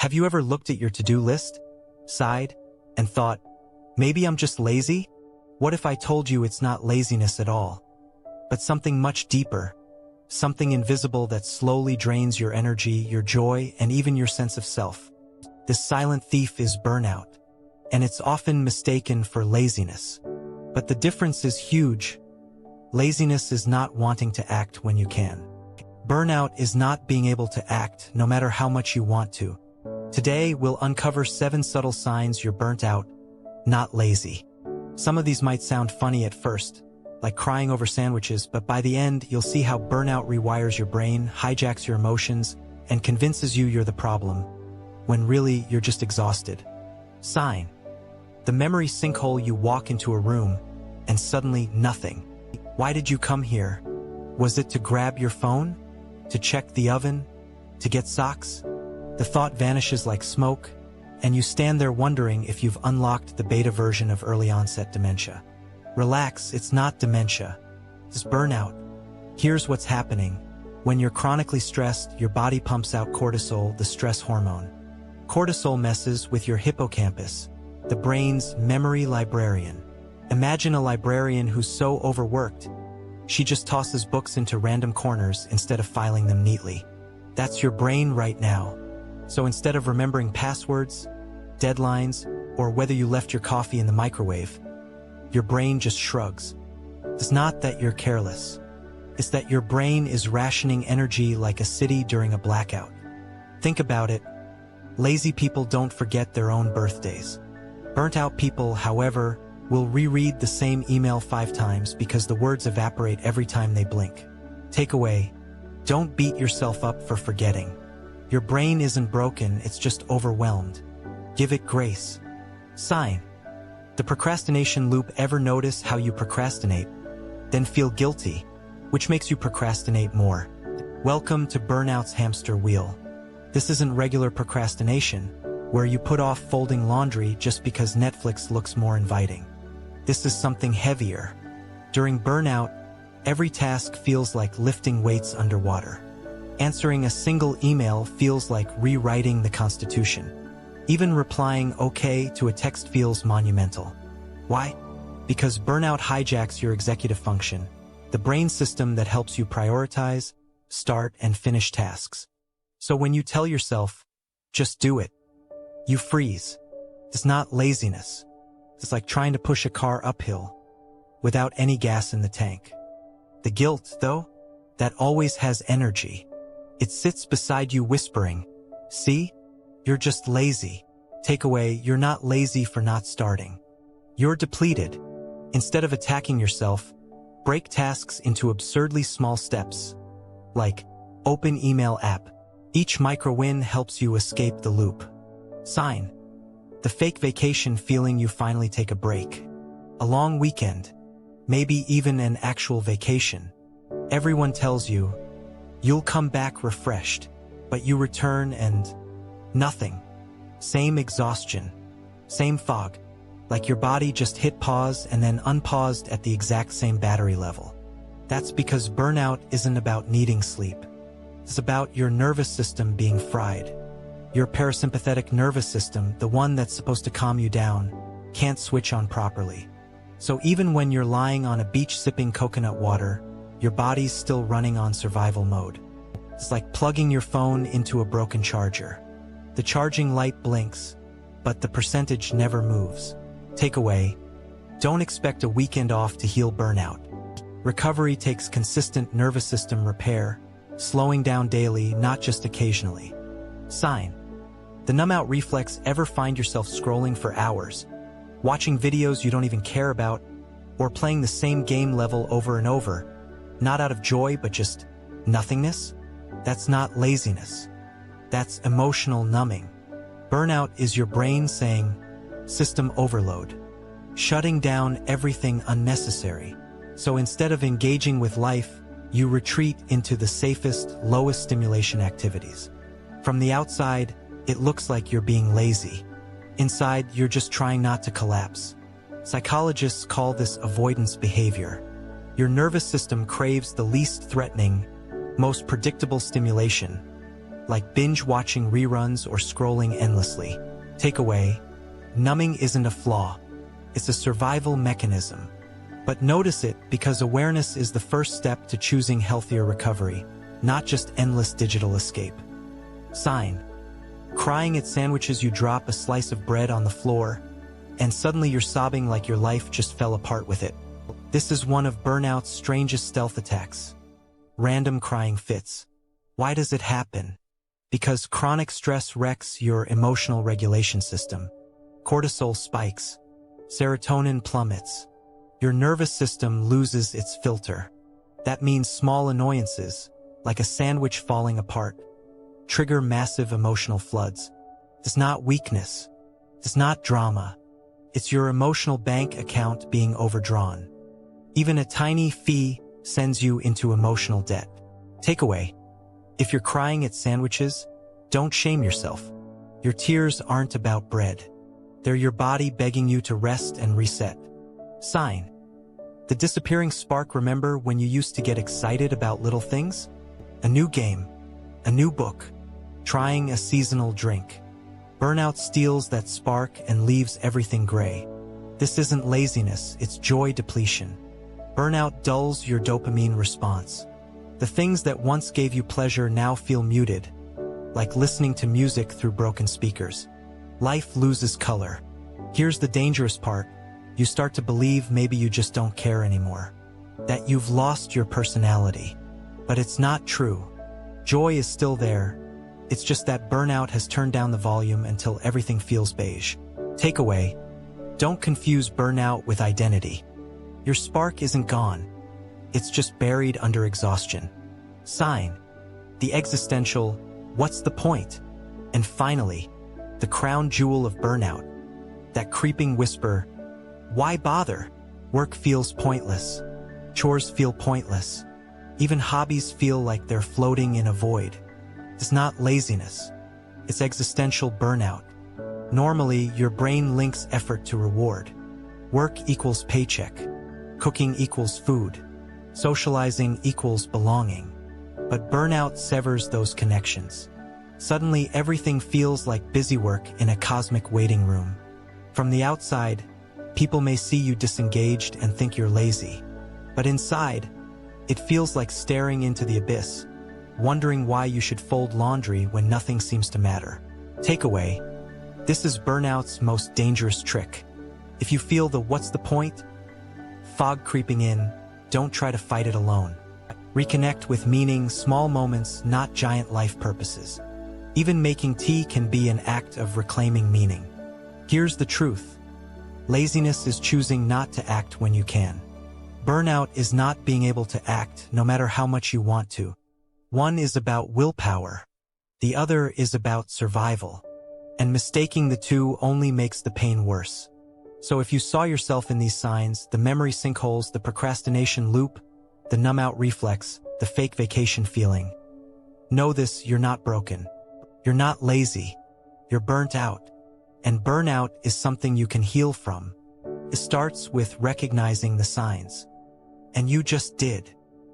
Have you ever looked at your to-do list, sighed, and thought, maybe I'm just lazy? What if I told you it's not laziness at all, but something much deeper, something invisible that slowly drains your energy, your joy, and even your sense of self? This silent thief is burnout, and it's often mistaken for laziness. But the difference is huge. Laziness is not wanting to act when you can. Burnout is not being able to act no matter how much you want to. Today, we'll uncover 7 subtle signs you're burnt out, not lazy. Some of these might sound funny at first, like crying over sandwiches, but by the end, you'll see how burnout rewires your brain, hijacks your emotions, and convinces you you're the problem, when really you're just exhausted. Sign. The memory sinkhole. You walk into a room, and suddenly nothing. Why did you come here? Was it to grab your phone? To check the oven? To get socks? The thought vanishes like smoke, and you stand there wondering if you've unlocked the beta version of early-onset dementia. Relax, it's not dementia. It's burnout. Here's what's happening. When you're chronically stressed, your body pumps out cortisol, the stress hormone. Cortisol messes with your hippocampus, the brain's memory librarian. Imagine a librarian who's so overworked, she just tosses books into random corners instead of filing them neatly. That's your brain right now. So instead of remembering passwords, deadlines, or whether you left your coffee in the microwave, your brain just shrugs. It's not that you're careless. It's that your brain is rationing energy like a city during a blackout. Think about it. Lazy people don't forget their own birthdays. Burnt-out people, however, will reread the same email 5 times because the words evaporate every time they blink. Takeaway: don't beat yourself up for forgetting. Your brain isn't broken, it's just overwhelmed. Give it grace. Sign. The procrastination loop. Ever notice how you procrastinate, then feel guilty, which makes you procrastinate more? Welcome to burnout's hamster wheel. This isn't regular procrastination, where you put off folding laundry just because Netflix looks more inviting. This is something heavier. During burnout, every task feels like lifting weights underwater. Answering a single email feels like rewriting the Constitution. Even replying okay to a text feels monumental. Why? Because burnout hijacks your executive function, the brain system that helps you prioritize, start, and finish tasks. So when you tell yourself, just do it, you freeze. It's not laziness. It's like trying to push a car uphill without any gas in the tank. The guilt, though, that always has energy. It sits beside you whispering, see? You're just lazy. Takeaway: you're not lazy for not starting. You're depleted. Instead of attacking yourself, break tasks into absurdly small steps. Like, open email app. Each micro win helps you escape the loop. Sign. The fake vacation feeling. You finally take a break. A long weekend. Maybe even an actual vacation. Everyone tells you, you'll come back refreshed, but you return and nothing. Same exhaustion, same fog, like your body just hit pause and then unpaused at the exact same battery level. That's because burnout isn't about needing sleep. It's about your nervous system being fried. Your parasympathetic nervous system, the one that's supposed to calm you down, can't switch on properly. So even when you're lying on a beach sipping coconut water, your body's still running on survival mode. It's like plugging your phone into a broken charger. The charging light blinks, but the percentage never moves. Takeaway: don't expect a weekend off to heal burnout. Recovery takes consistent nervous system repair, slowing down daily, not just occasionally. Sign. The numb-out reflex. Ever find yourself scrolling for hours, watching videos you don't even care about, or playing the same game level over and over, not out of joy but just nothingness? That's not laziness. That's emotional numbing. Burnout is your brain saying, system overload, shutting down everything unnecessary. So instead of engaging with life, you retreat into the safest, lowest stimulation activities. From the outside, it looks like you're being lazy. Inside, you're just trying not to collapse. Psychologists call this avoidance behavior. Your nervous system craves the least threatening, most predictable stimulation, like binge-watching reruns or scrolling endlessly. Takeaway: numbing isn't a flaw. It's a survival mechanism. But notice it, because awareness is the first step to choosing healthier recovery, not just endless digital escape. Sign: crying at sandwiches. You drop a slice of bread on the floor, and suddenly you're sobbing like your life just fell apart with it. This is one of burnout's strangest stealth attacks. Random crying fits. Why does it happen? Because chronic stress wrecks your emotional regulation system. Cortisol spikes. Serotonin plummets. Your nervous system loses its filter. That means small annoyances, like a sandwich falling apart, trigger massive emotional floods. It's not weakness. It's not drama. It's your emotional bank account being overdrawn. Even a tiny fee sends you into emotional debt. Takeaway: if you're crying at sandwiches, don't shame yourself. Your tears aren't about bread. They're your body begging you to rest and reset. Sign: the disappearing spark. Remember when you used to get excited about little things? A new game, a new book, trying a seasonal drink. Burnout steals that spark and leaves everything gray. This isn't laziness, it's joy depletion. Burnout dulls your dopamine response. The things that once gave you pleasure now feel muted, like listening to music through broken speakers. Life loses color. Here's the dangerous part: you start to believe maybe you just don't care anymore, that you've lost your personality. But it's not true. Joy is still there. It's just that burnout has turned down the volume until everything feels beige. Takeaway: don't confuse burnout with identity. Your spark isn't gone. It's just buried under exhaustion. Sign: the existential, what's the point? And finally, the crown jewel of burnout, that creeping whisper, why bother? Work feels pointless. Chores feel pointless. Even hobbies feel like they're floating in a void. It's not laziness. It's existential burnout. Normally, your brain links effort to reward. Work equals paycheck. Cooking equals food. Socializing equals belonging. But burnout severs those connections. Suddenly, everything feels like busy work in a cosmic waiting room. From the outside, people may see you disengaged and think you're lazy. But inside, it feels like staring into the abyss, wondering why you should fold laundry when nothing seems to matter. Takeaway: this is burnout's most dangerous trick. If you feel the what's the point fog creeping in, don't try to fight it alone. Reconnect with meaning, small moments, not giant life purposes. Even making tea can be an act of reclaiming meaning. Here's the truth: laziness is choosing not to act when you can. Burnout is not being able to act no matter how much you want to. One is about willpower. The other is about survival. And mistaking the two only makes the pain worse. So if you saw yourself in these signs, the memory sinkholes, the procrastination loop, the numb-out reflex, the fake vacation feeling, know this: you're not broken. You're not lazy. You're burnt out. And burnout is something you can heal from. It starts with recognizing the signs. And you just did.